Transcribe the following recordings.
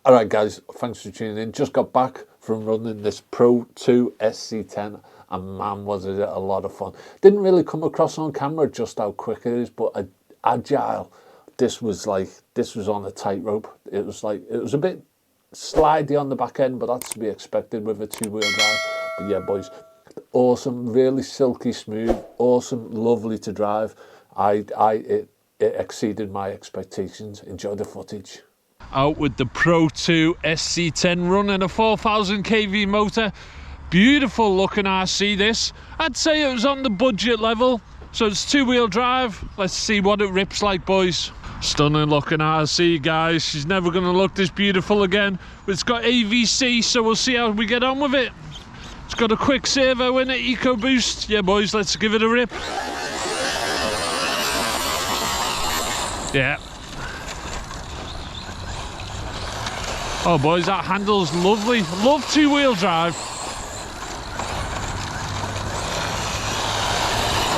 Alright guys, thanks for tuning in. Just got back from running this Pro2 SC10 and man was it a lot of fun. Didn't really come across on camera just how quick it is, but agile. This was on a tightrope. It was a bit slidey on the back end, but that's to be expected with a two-wheel drive. But yeah boys, awesome, really silky smooth, awesome, lovely to drive. It exceeded my expectations. Enjoy the footage. Out with the Pro2 SC10 running a 4000 kV motor. Beautiful looking RC this. I'd say it was on the budget level. So it's two-wheel drive. Let's see what it rips like, boys. Stunning looking RC, guys. She's never going to look this beautiful again. It's got AVC, so we'll see how we get on with it. It's got a quick servo in it, EcoBoost. Yeah, boys, let's give it a rip. Yeah. Oh boys, that handle's lovely. Love two-wheel drive.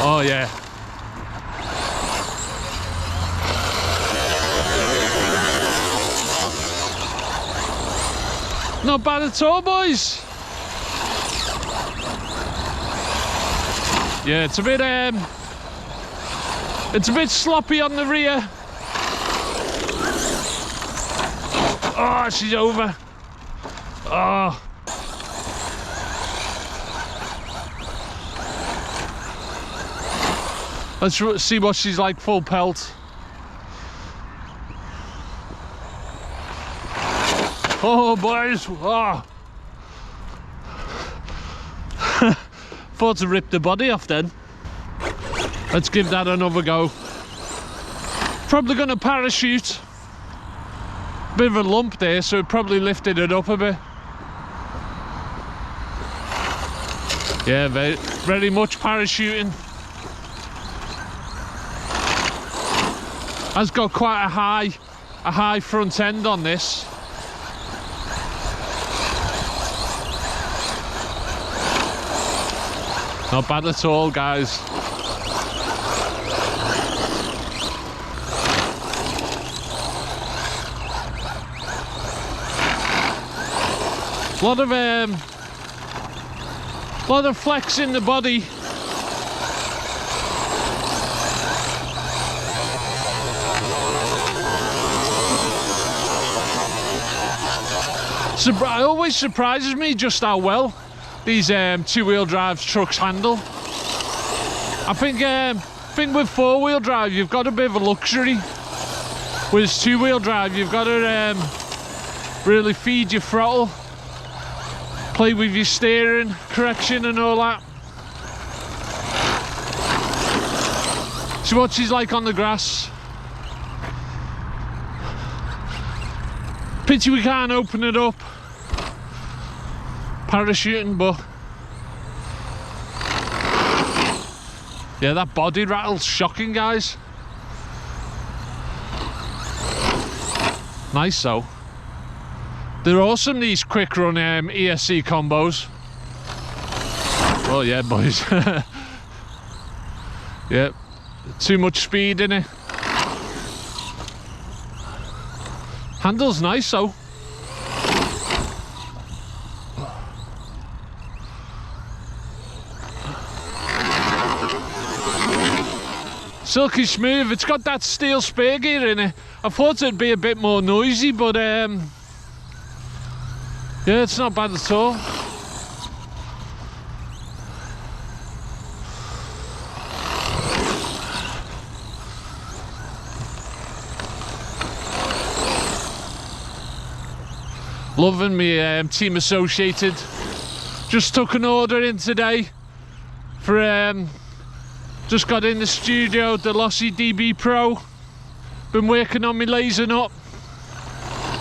Oh yeah. Not bad at all, boys. Yeah, it's a bit sloppy on the rear. Oh, she's over. Oh. Let's see what she's like full pelt. Oh, boys. Oh. Thought to rip the body off then. Let's give that another go. Probably going to parachute. Bit of a lump there, so it probably lifted it up a bit. Yeah, very much parachuting. Has got quite a high front end on this. Not bad at all, guys. Lot of flex in the body. It always surprises me just how well these two-wheel drive trucks handle. I think with four-wheel drive you've got a bit of a luxury. With two-wheel drive you've got to really feed your throttle, play with your steering, correction and all that. See what she's like on the grass. Pity we can't open it up. Parachuting, but yeah, that body rattle's shocking, guys. Nice though. They're awesome, these quick run ESC combos. Oh yeah, boys. Yeah, too much speed in it. Handle's nice though. Silky smooth. It's got that steel spare gear in it. I thought it'd be a bit more noisy, but yeah, it's not bad at all. Loving me Team Associated. Just took an order in today for just got in the studio, the Lossy DB Pro. Been working on my laser nut.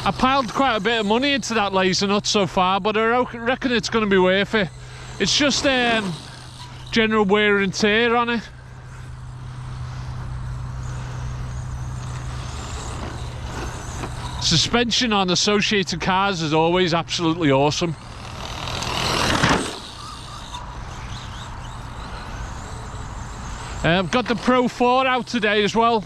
I piled quite a bit of money into that laser nut so far, but I reckon it's going to be worth it. It's just general wear and tear on it. Suspension on Associated cars is always absolutely awesome. I've got the Pro 4 out today as well.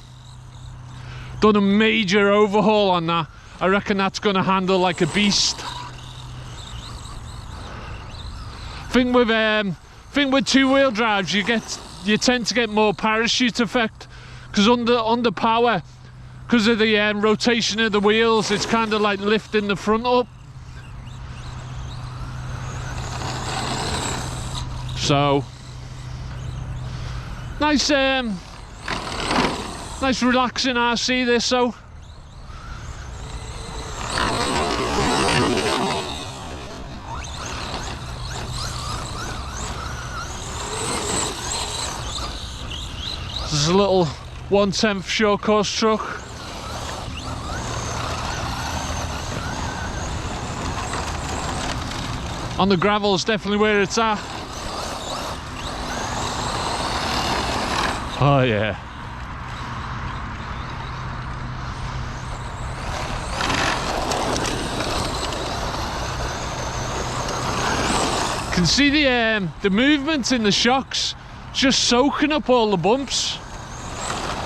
Done a major overhaul on that. I reckon that's going to handle like a beast. Thing with two-wheel drives, you tend to get more parachute effect, because under power, because of the rotation of the wheels, it's kind of like lifting the front up. So nice, nice relaxing RC this. So this is a little 1/10 short course truck. On the gravel is definitely where it's at. Oh yeah. Can see the movement in the shocks, just soaking up all the bumps.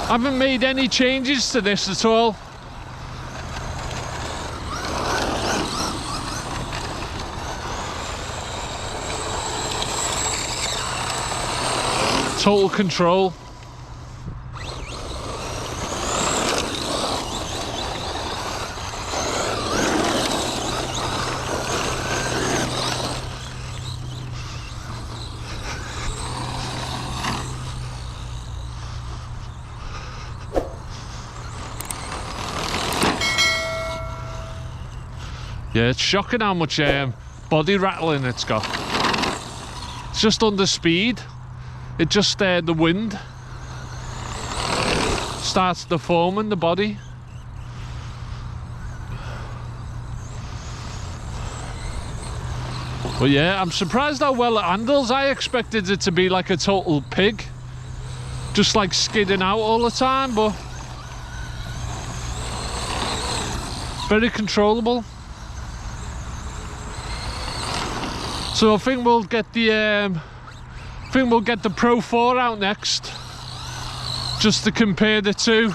I haven't made any changes to this at all. Total control. Yeah, it's shocking how much body rattling it's got. It's just under speed. It just the wind starts deforming the body. But yeah, I'm surprised how well it handles. I expected it to be like a total pig, just like skidding out all the time, but very controllable. So I think we'll get the Pro 4 out next, just to compare the two.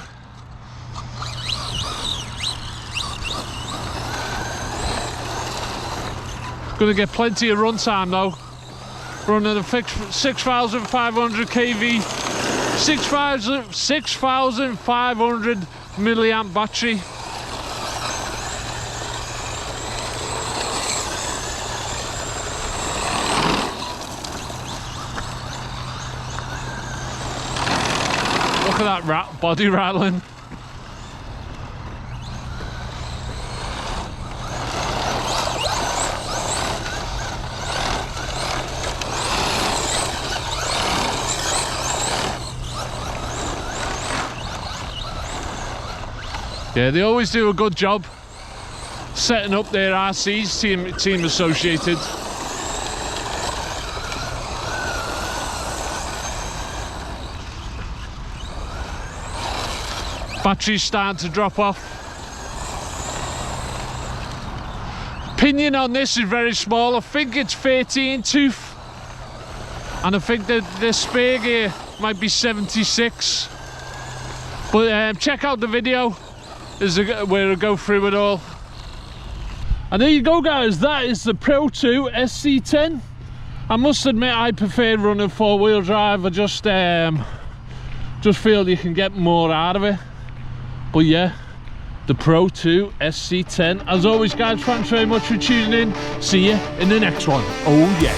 Gonna get plenty of run time though. Running a 6,500 kV, 6,500 milliamp battery. Look at that body rattling. Yeah, they always do a good job setting up their RCs, Team Associated. Battery's starting to drop off. Pinion on this is very small. I think it's 13 tooth. And I think that the spare gear might be 76. But check out the video where I go through it all. And there you go guys, that is the Pro2 SC10. I must admit I prefer running four-wheel drive. I just feel you can get more out of it. But yeah, the Pro2 SC10. As always guys, thanks very much for tuning in. See you in the next one. Oh yeah.